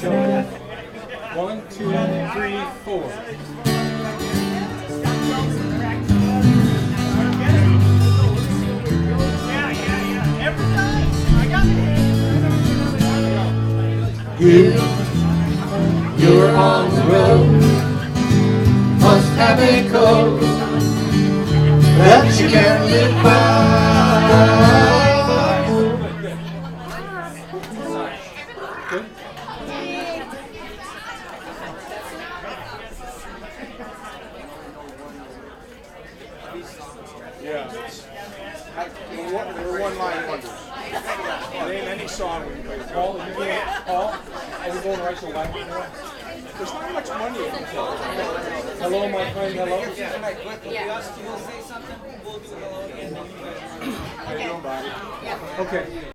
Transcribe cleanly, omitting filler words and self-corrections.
John. 1, 2, 3, 4. You, you're on the road, must have a code that you can't live by. Good. Yeah. They were one-line wonders. Name any song we play. Paul, are you going? Paul, are you going right to left? There's not much money in it. Hello, my friend. Hello. Yeah. How you doing, Bobby? Okay.